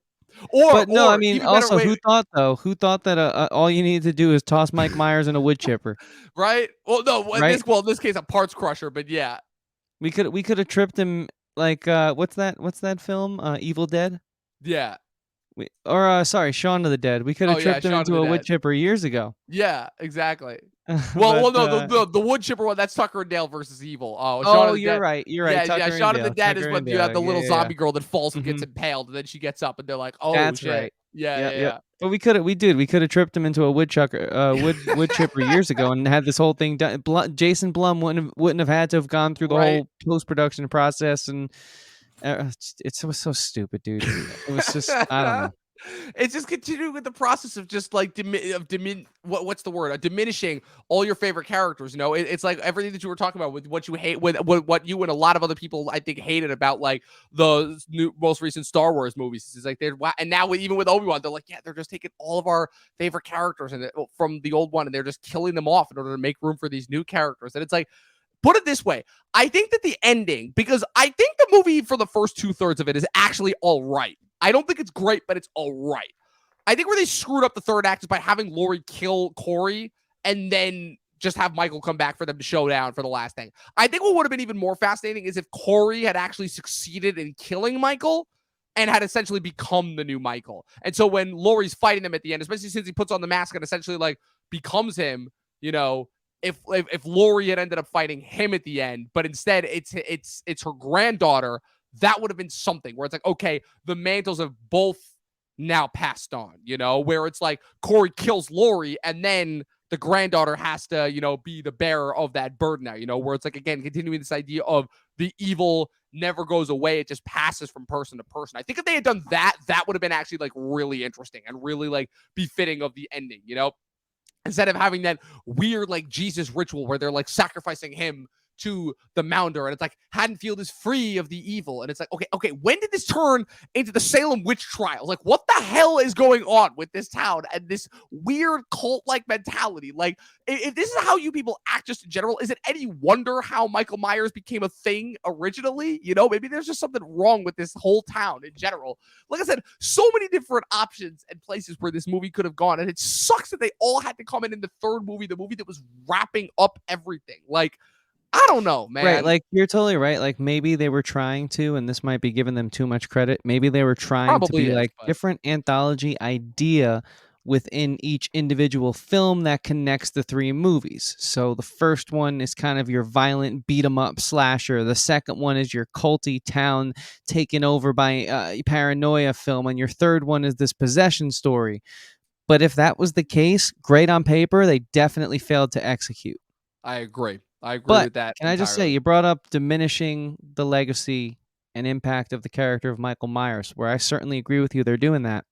But no, I Or mean, even better, also, wait, who thought though? Who thought that all you needed to do is toss Mike Myers in a wood chipper, right? Well, no, right? in this case, a parts crusher, but yeah, We could have tripped him like what's that film? Evil Dead. yeah. Sorry, Shaun of the Dead. We could Oh have yeah, tripped him Shaun of into the a wood Dead. chipper years ago. Yeah, exactly. But Well, no, the wood chipper one, that's Tucker and Dale versus Evil. Oh, Shaun oh, of the you're Dead. right. You're right. Yeah. Tucker and Shaun of the Dale. Dead is Tucker when and you have Dale. the Yeah, little yeah, yeah. zombie girl that falls and gets Hmm. impaled, and then she gets up, and they're like, "Oh That's shit!" right. Yeah, Yep, yep. yeah. But we could have tripped him into a wood chipper years ago and had this whole thing done. Jason Blum wouldn't have had to have gone through the Right. whole post production process, and it was so stupid, dude. It was just I don't know. It's just continuing with the process of just like what's the word? Diminishing all your favorite characters. It's like everything that you were talking about with what you hate, with what you and a lot of other people I think hated about like the most recent Star Wars movies. It's like and now even with Obi-Wan, they're like, yeah, they're just taking all of our favorite characters and from the old one, and they're just killing them off in order to make room for these new characters. And it's like, put it this way, I think that the ending, because I think the movie for the first 2/3 of it is actually all right. I don't think it's great, but it's all right. I think where they screwed up the third act is by having Laurie kill Corey and then just have Michael come back for them to show down for the last thing. I think what would have been even more fascinating is if Corey had actually succeeded in killing Michael and had essentially become the new Michael. And so when Laurie's fighting them at the end, especially since he puts on the mask and essentially like becomes him, if Laurie had ended up fighting him at the end, but instead it's her granddaughter, that would have been something where it's like, okay, the mantles have both now passed on, where it's like Corey kills Laurie and then the granddaughter has to, be the bearer of that burden now, where it's like, again, continuing this idea of the evil never goes away. It just passes from person to person. I think if they had done that, that would have been actually like really interesting and really like befitting of the ending. Instead of having that weird like Jesus ritual where they're like sacrificing him to the Mounder, and it's like Haddonfield is free of the evil, and it's like, okay, when did this turn into the Salem witch trials? Like, what the hell is going on with this town and this weird cult-like mentality? Like, if this is how you people act just in general, is it any wonder how Michael Myers became a thing originally? Maybe there's just something wrong with this whole town in general. Like I said, so many different options and places where this movie could have gone, and it sucks that they all had to come in the third movie, the movie that was wrapping up everything. Like, I don't know, man. Right, like, you're totally right, like, maybe they were trying to, and this might be giving them too much credit, maybe they were trying to Probably be, is, like, but different anthology idea within each individual film that connects the 3 movies. So, the first one is kind of your violent beat 'em up slasher, the second one is your culty town taken over by, paranoia film, and your third one is this possession story. But if that was the case, great on paper, they definitely failed to execute. I agree. I agree But with that can I just say, entirely. you brought up diminishing the legacy and impact of the character of Michael Myers, where I certainly agree with you. They're doing that,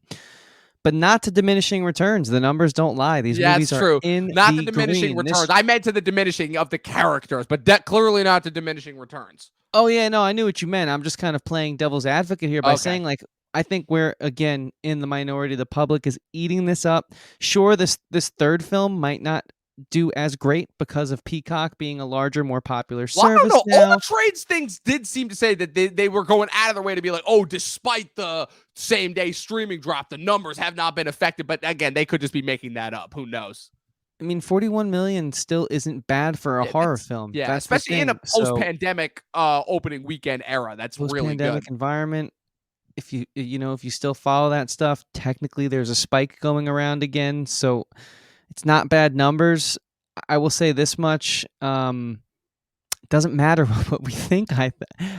but not to diminishing returns. The numbers don't lie. These Yeah, it's movies are true. in Not the the diminishing green. returns. This. I meant to the diminishing of the characters, but that clearly not the diminishing returns. Oh yeah, no, I knew what you meant. I'm just kind of playing devil's advocate here by Okay. saying, like, I think we're again in the minority. The public is eating this up. Sure, this third film might not do as great because of Peacock being a larger, more popular Well, I don't service know. All the now. trades things did seem to say that they were going out of their way to be like, oh, despite the same day streaming drop, the numbers have not been affected. But again, they could just be making that up. Who knows? I mean, 41 million still isn't bad for a Yeah, horror film. yeah, That's the especially in a thing. So, post-pandemic opening weekend era. That's really good. post-pandemic environment, if if you still follow that stuff, technically there's a spike going around again. So, it's not bad numbers. I will say this much, it doesn't matter what we think.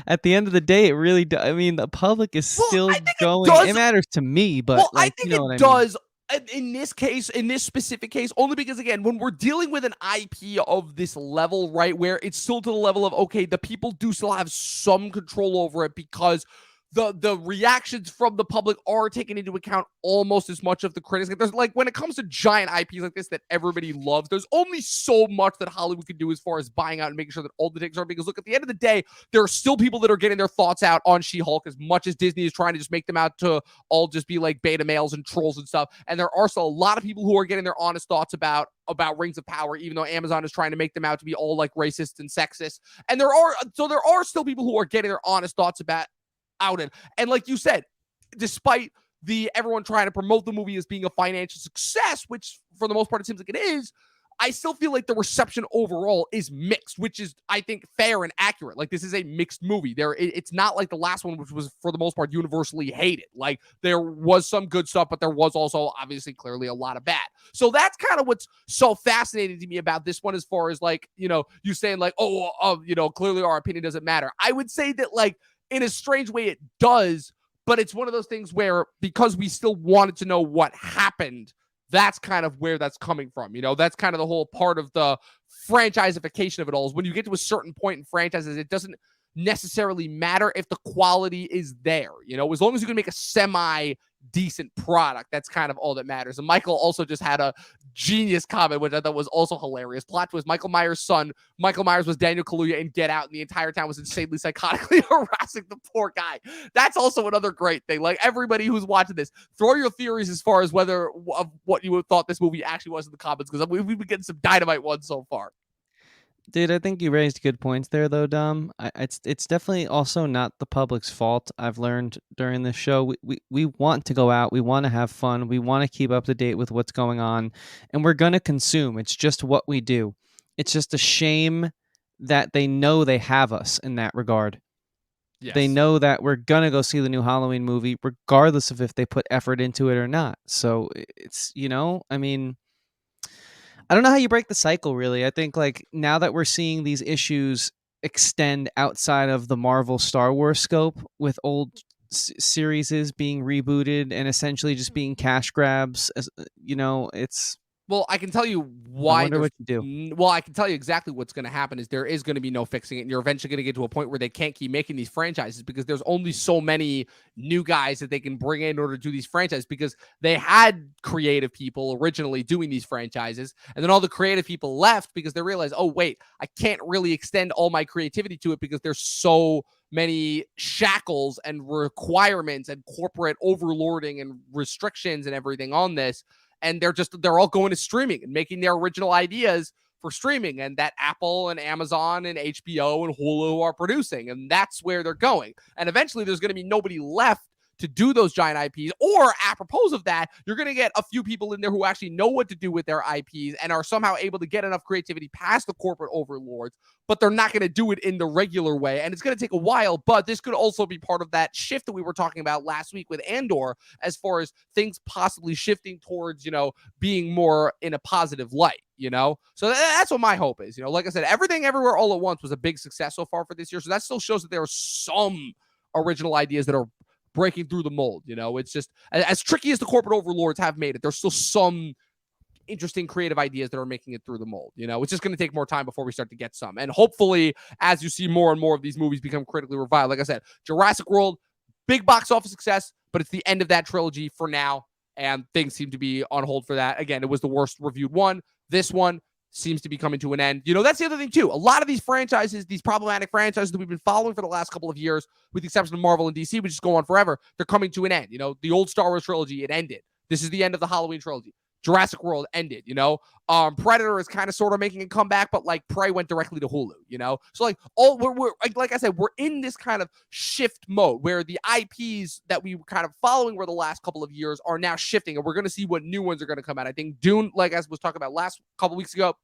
At the end of the day, it really I mean, the public is Well, still I think it going. It does. matters to me, but Well, I like, you think know it what I mean. does in this case, in this specific case, only because, again, when we're dealing with an IP of this level, right, where it's still to the level of, okay, the people do still have some control over it because the reactions from the public are taken into account almost as much of the critics. There's like, when it comes to giant IPs like this that everybody loves, there's only so much that Hollywood can do as far as buying out and making sure that all the takes are, because look, at the end of the day, there are still people that are getting their thoughts out on She-Hulk, as much as Disney is trying to just make them out to all just be like beta males and trolls and stuff. And there are still a lot of people who are getting their honest thoughts about Rings of Power, even though Amazon is trying to make them out to be all like racist and sexist. And there are still people who are getting their honest thoughts about out it. And like you said, despite everyone trying to promote the movie as being a financial success, which for the most part it seems like it is, I still feel like the reception overall is mixed, which is, I think, fair and accurate. Like, this is a mixed movie. It's not like the last one, which was for the most part universally hated. Like, there was some good stuff, but there was also obviously clearly a lot of bad. So that's kind of what's so fascinating to me about this one, as far as like, you saying like, clearly our opinion doesn't matter. I would say that, like, in a strange way, it does, but it's one of those things where, because we still wanted to know what happened, that's kind of where that's coming from. That's kind of the whole part of the franchisification of it all, is when you get to a certain point in franchises, it doesn't necessarily matter if the quality is there. As long as you can make a semi-decent product, that's kind of all that matters. And Michael also just had a genius comment, which I thought was also hilarious. Plot twist: Michael Myers' son, Michael Myers, was Daniel Kaluuya in Get Out, and the entire town was insanely psychotically harassing the poor guy. That's also another great thing. Like, everybody who's watching this, throw your theories as far as whether of what you thought this movie actually was in the comments, because we've been getting some dynamite ones so far. Dude, I think you raised good points there, though, Dom. It's definitely also not the public's fault. I've learned during this show, we want to go out, we want to have fun, we want to keep up to date with what's going on, and we're going to consume. It's just what we do. It's just a shame that they know they have us in that regard. Yes. They know that we're going to go see the new Halloween movie, regardless of if they put effort into it or not. So it's, I mean, I don't know how you break the cycle, really. I think, like, now that we're seeing these issues extend outside of the Marvel Star Wars scope, with old series being rebooted and essentially just being cash grabs, it's Well, I can tell you I why wonder there's what you do. well, I can tell you exactly what's going to happen is there is going to be no fixing it, and you're eventually going to get to a point where they can't keep making these franchises because there's only so many new guys that they can bring in order to do these franchises because they had creative people originally doing these franchises, and then all the creative people left because they realized, oh wait, I can't really extend all my creativity to it because there's so many shackles and requirements and corporate overlording and restrictions and everything on this, and they're all going to streaming and making their original ideas for streaming, and that Apple and Amazon and HBO and Hulu are producing, and that's where they're going. And eventually there's going to be nobody left to do those giant IPs, or apropos of that, you're going to get a few people in there who actually know what to do with their IPs and are somehow able to get enough creativity past the corporate overlords, but they're not going to do it in the regular way. And it's going to take a while, but this could also be part of that shift that we were talking about last week with Andor, as far as things possibly shifting towards, being more in a positive light, So that's what my hope is. Like I said, Everything Everywhere All at Once was a big success so far for this year. So that still shows that there are some original ideas that are breaking through the mold. It's just as tricky as the corporate overlords have made it, there's still some interesting creative ideas that are making it through the mold. It's just going to take more time before we start to get some. And hopefully, as you see more and more of these movies become critically reviled, like I said, Jurassic World, big box office success, but it's the end of that trilogy for now. And things seem to be on hold for that. Again, it was the worst reviewed one. This one seems to be coming to an end. That's the other thing too. A lot of these franchises, these problematic franchises that we've been following for the last couple of years, with the exception of Marvel and DC, which just go on forever, they're coming to an end. The old Star Wars trilogy, it ended. This is the end of the Halloween trilogy. Jurassic World ended, Predator is kind of sort of making a comeback, but like Prey went directly to Hulu, So like we're like I said, we're in this kind of shift mode where the IPs that we were kind of following for the last couple of years are now shifting, and we're going to see what new ones are going to come out. I think Dune, like I was talking about last couple weeks ago,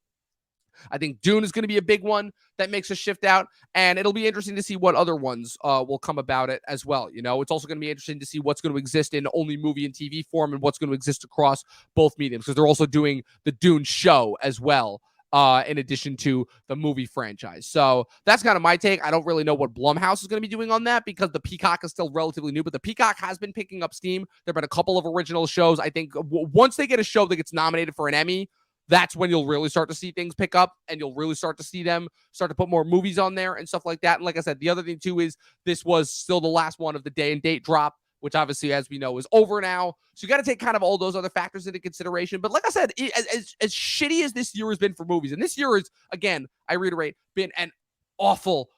I think Dune is going to be a big one that makes a shift out, and it'll be interesting to see what other ones will come about it as well. It's also going to be interesting to see what's going to exist in only movie and TV form and what's going to exist across both mediums, because they're also doing the Dune show as well, in addition to the movie franchise. So that's kind of my take. I don't really know what Blumhouse is going to be doing on that because the Peacock is still relatively new, but the Peacock has been picking up steam. There have been a couple of original shows. I think once they get a show that gets nominated for an Emmy, that's when you'll really start to see things pick up, and you'll really start to see them start to put more movies on there and stuff like that. And like I said, the other thing too is this was still the last one of the day and date drop, which obviously, as we know, is over now. So you got to take kind of all those other factors into consideration. But like I said, as shitty as this year has been for movies, and this year is, again, I reiterate, been an awful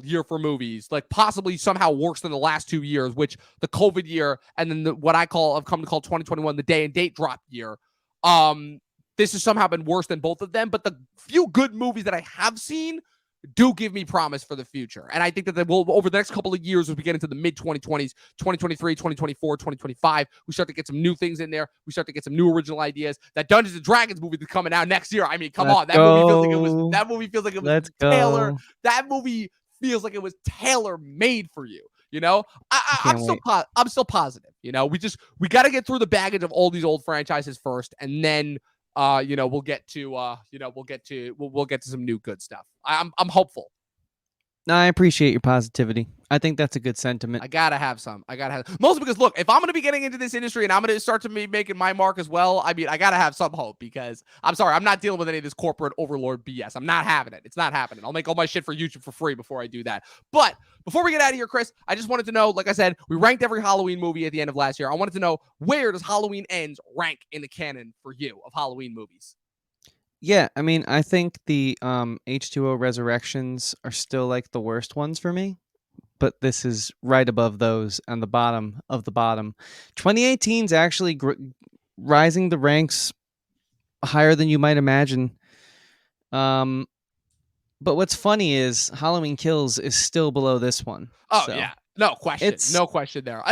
year for movies, like possibly somehow worse than the last 2 years, which the COVID year and then what I've come to call 2021, the day and date drop year. This has somehow been worse than both of them, but the few good movies that I have seen do give me promise for the future. And I think that they will, over the next couple of years, as we get into the mid-2020s, 2023, 2024, 2025, we start to get some new things in there. We start to get some new original ideas. That Dungeons & Dragons movie that's coming out next year, I mean, come on. That movie feels like it was tailored. That movie feels like it was tailor-made for you. I'm still positive. We got to get through the baggage of all these old franchises first, and then we'll get to some new good stuff. I'm hopeful. No, I appreciate your positivity. I think that's a good sentiment. I gotta have some. Mostly because, look, if I'm gonna be getting into this industry and I'm gonna start to be making my mark as well, I mean, I gotta have some hope, because I'm sorry, I'm not dealing with any of this corporate overlord BS. I'm not having it. It's not happening. I'll make all my shit for YouTube for free before I do that. But before we get out of here, Chris, I just wanted to know, like I said, we ranked every Halloween movie at the end of last year. I wanted to know, where does Halloween Ends rank in the canon for you of Halloween movies? Yeah, I mean, I think the H2O Resurrections are still like the worst ones for me, but this is right above those and the bottom of the bottom. 2018's actually rising the ranks higher than you might imagine. But what's funny is Halloween Kills is still below this one. Oh, so. Yeah. No question. No question there.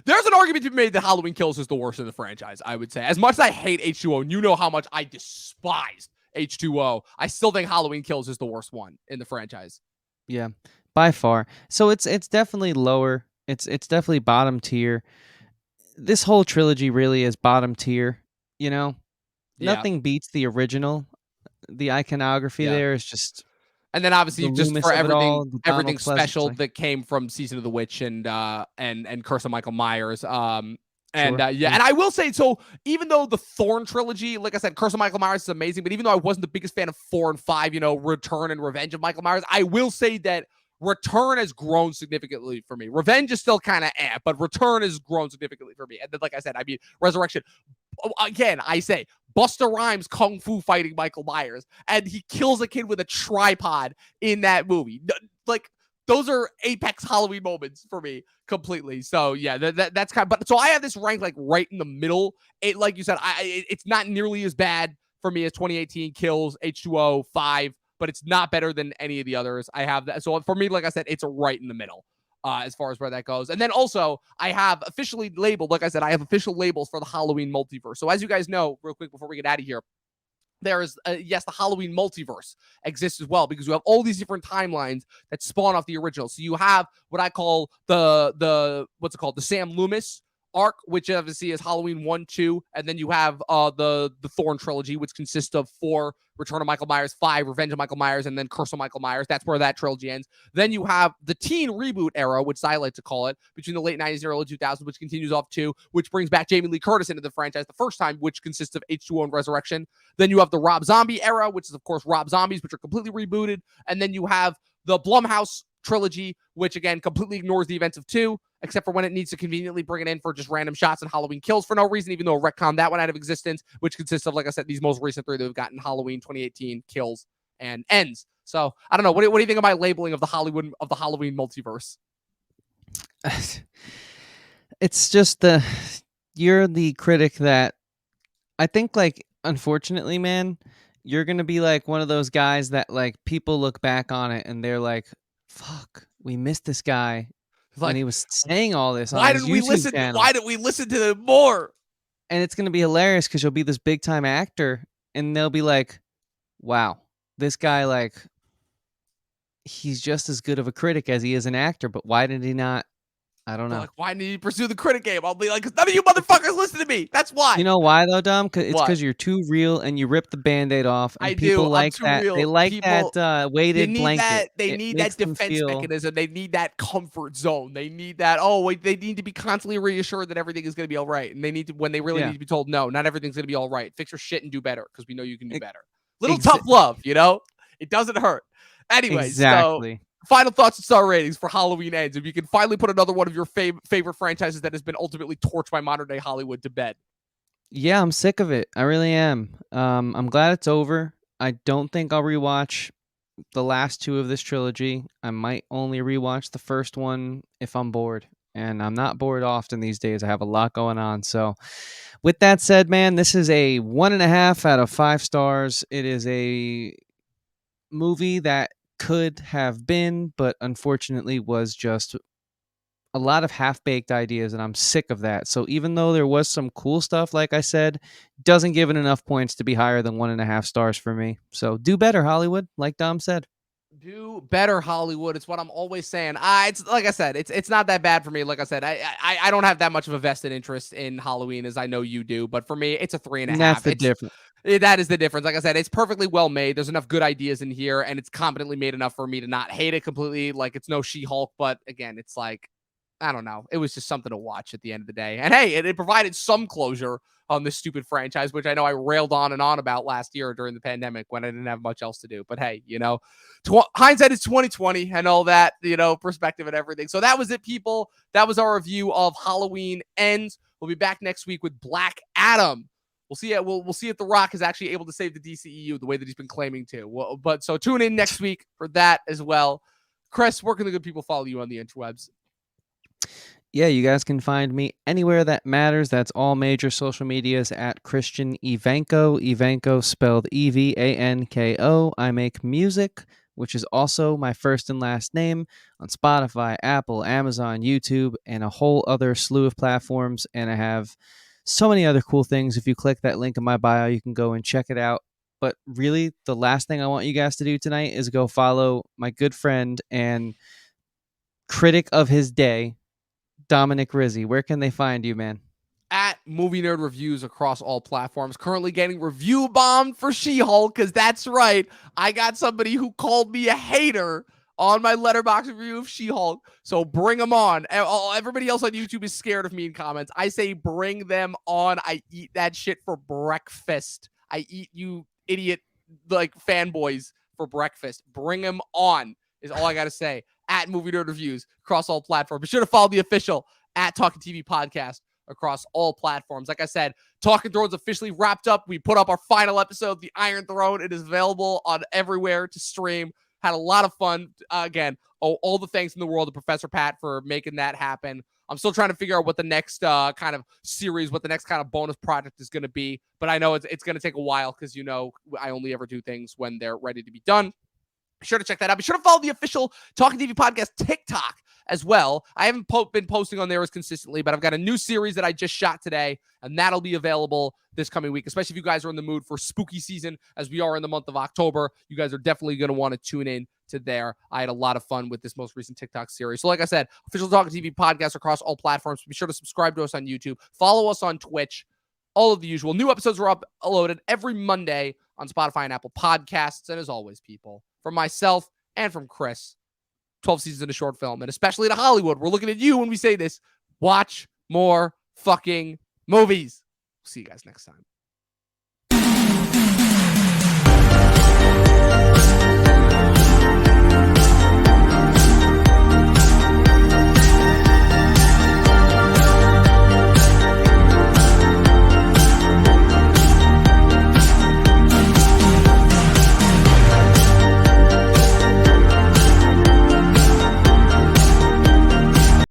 There's an argument to be made that Halloween Kills is the worst in the franchise, I would say. As much as I hate H2O, and you know how much I despised H2O, I still think Halloween Kills is the worst one in the franchise. Yeah, by far. So it's definitely lower. It's definitely bottom tier. This whole trilogy really is bottom tier, Nothing beats the original. The iconography there is just... And then obviously just for everything special that came from Season of the Witch and Curse of Michael Myers. And Sure. yeah, Yeah. and I will say, so even though the Thorn trilogy, like I said, Curse of Michael Myers is amazing, but even though I wasn't the biggest fan of 4 and 5, Return and Revenge of Michael Myers, I will say that Return has grown significantly for me. Revenge is still kind of but Return has grown significantly for me. And then, like I said, I mean, Resurrection, again, I say, Busta Rhymes kung fu fighting Michael Myers, and he kills a kid with a tripod in that movie. Like, those are apex Halloween moments for me completely. So yeah, that's kind of, but so I have this ranked like right in the middle. It, like you said, it's not nearly as bad for me as 2018 Kills, H2O, 5, but it's not better than any of the others. I have that. So for me, like I said, it's right in the middle. As far as where that goes. And then also, I have officially labeled, like I said, I have official labels for the Halloween multiverse. So as you guys know, real quick before we get out of here, there is, yes, the Halloween multiverse exists as well, because you have all these different timelines that spawn off the original. So you have what I call the what's it called? The Sam Loomis arc, which obviously is Halloween 1, 2, and then you have the Thorn trilogy, which consists of 4, Return of Michael Myers, 5, Revenge of Michael Myers, and then Curse of Michael Myers. That's where that trilogy ends. Then you have the teen reboot era, which I like to call it, between the late 90s and early 2000s, which continues off 2, which brings back Jamie Lee Curtis into the franchise the first time, which consists of H2O and Resurrection. Then you have the Rob Zombie era, which is, of course, Rob Zombies, which are completely rebooted. And then you have the Blumhouse trilogy, which, again, completely ignores the events of 2, except for when it needs to conveniently bring it in for just random shots and Halloween Kills for no reason, even though retcon that one out of existence, which consists of, like I said, these most recent 3 that we've gotten: Halloween, 2018, Kills, and Ends. So, I don't know. What do you think of my labeling of the Halloween multiverse? It's just you're the critic that I think, like, unfortunately, man, you're gonna be like one of those guys that, like, people look back on it and they're like, fuck, we missed this guy when Like, he was saying all this on why his didn't we YouTube listen? channel. Why didn't we listen to them more? And it's gonna be hilarious because you'll be this big time actor and they'll be like, wow, this guy, like, he's just as good of a critic as he is an actor, but why did he not? I don't They're know. like, why did you pursue the critic game? I'll be like, because none of you motherfuckers listen to me. That's You why. know why though, Dom? It's What? because you're too real and you rip the Band-Aid off, I and do. people I'm like too that. They real. like People, that they weighted need blanket. that. They It need makes that them defense feel. mechanism. They need that comfort zone. They need that. Oh, wait, they need to be constantly reassured that everything is going to be all right. And they need to, when they really Yeah. need to be told, no, not everything's going to be all right. Fix your shit and do better, because we know you can do e- better. Little exa- tough love, It doesn't hurt. Anyways, so exactly. final thoughts and star ratings for Halloween Ends. If you can finally put another one of your favorite franchises that has been ultimately torched by modern day Hollywood to bed. Yeah, I'm sick of it. I really am. I'm glad it's over. I don't think I'll rewatch the last 2 of this trilogy. I might only rewatch the first one if I'm bored. And I'm not bored often these days. I have a lot going on. So, with that said, man, this is a 1.5 out of 5 stars. It is a movie that could have been, but unfortunately was just a lot of half-baked ideas, and I'm sick of that. So even though there was some cool stuff, like I said, doesn't give it enough points to be higher than 1.5 stars for me. So do better, Hollywood, like Dom said. Do better, Hollywood. It's what I'm always saying. It's like I said, it's not that bad for me. Like I said, I don't have that much of a vested interest in Halloween as I know you do. But for me, it's a 3.5. And that's the difference. That is the difference. Like I said, it's perfectly well made. There's enough good ideas in here, and it's competently made enough for me to not hate it completely. Like, it's no She-Hulk, but again, it's like, I don't know. It was just something to watch at the end of the day. And hey, it provided some closure on this stupid franchise, which I know I railed on and on about last year during the pandemic when I didn't have much else to do. But hey, hindsight is 2020 and all that, perspective and everything. So that was it, people. That was our review of Halloween Ends. We'll be back next week with Black Adam. We'll see. We'll see if The Rock is actually able to save the DCEU the way that he's been claiming to. But so tune in next week for that as well. Chris, where can the good people follow you on the interwebs? Yeah, you guys can find me anywhere that matters. That's all major social medias at Christian Evanko. Evanko spelled Evanko. I make music, which is also my first and last name, on Spotify, Apple, Amazon, YouTube, and a whole other slew of platforms. And I have so many other cool things. If you click that link in my bio, you can go and check it out. But really, the last thing I want you guys to do tonight is go follow my good friend and critic of his day, Dominic Rizzi. Where can they find you, man? At Movie Nerd Reviews across all platforms. Currently getting review bombed for She-Hulk, because that's right. I got somebody who called me a hater on my Letterboxd review of She-Hulk. So bring them on. Everybody else on YouTube is scared of me in comments. I say bring them on. I eat that shit for breakfast. I eat you idiot like fanboys for breakfast. Bring them on is all I got to say. At Movie Nerd Reviews across all platforms. Be sure to follow the official at Talking TV Podcast across all platforms. Like I said, Talking Thrones officially wrapped up. We put up our final episode, The Iron Throne. It is available on everywhere to stream. Had a lot of fun. Again, all the thanks in the world to Professor Pat for making that happen. I'm still trying to figure out what the next kind of series, what the next kind of bonus project is going to be. But I know it's going to take a while because, you know, I only ever do things when they're ready to be done. Be sure to check that out. Be sure to follow the official Talking TV Podcast TikTok as well. I haven't been posting on there as consistently, but I've got a new series that I just shot today, and that'll be available this coming week, especially if you guys are in the mood for spooky season as we are in the month of October. You guys are definitely going to want to tune in to there. I had a lot of fun with this most recent TikTok series. So like I said, official Talking TV Podcast across all platforms. Be sure to subscribe to us on YouTube. Follow us on Twitch. All of the usual. New episodes are uploaded every Monday on Spotify and Apple Podcasts. And as always, people, from myself and from Chris, 12 seasons in a short film, and especially to Hollywood, we're looking at you when we say this. Watch more fucking movies. See you guys next time.